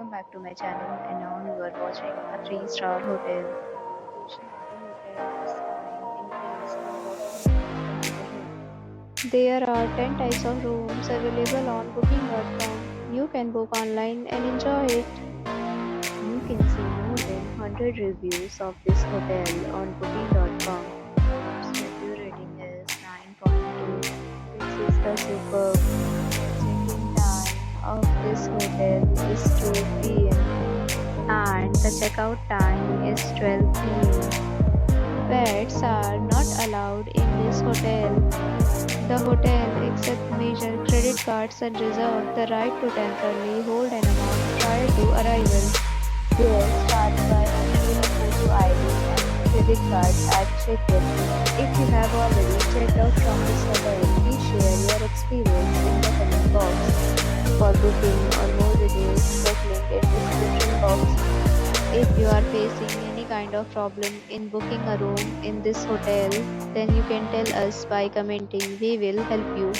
welcome back to my channel. And now you are watching a 3-star hotel. Location of the hotel is fine in place and walking distance from the neighborhood. There are 10 types of rooms available on booking.com. You can book online and enjoy it. You can see more than 100 reviews of this hotel on booking.com. Its review rating is 9.2, which is the superb. Check-in time of this hotel is 2 p.m. and the checkout time is 12 p.m. Pets are not allowed in this hotel. The hotel accepts major credit cards and reserves the right to temporarily hold an amount prior to arrival. Guests charged by issuing a photo ID and credit card at check-in. If you have already checked out from this hotel, please share your experience in the comment box. For booking or more details, check link in description box. If you are facing any kind of problem in booking a room in this hotel, then you can tell us by commenting. We will help you.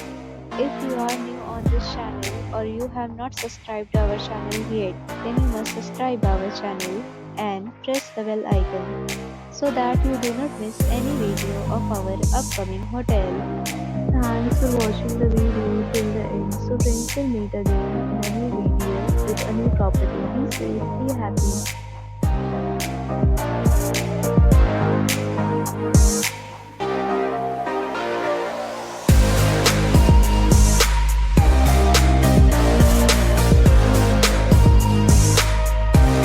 If you are new on this channel or you have not subscribed our channel yet, then you must subscribe our channel and press the bell icon so that you do not miss any video of our upcoming hotel. Thanks for watching the video till the end. So friends, will meet again in a new video with a new property. Be safe, be happy.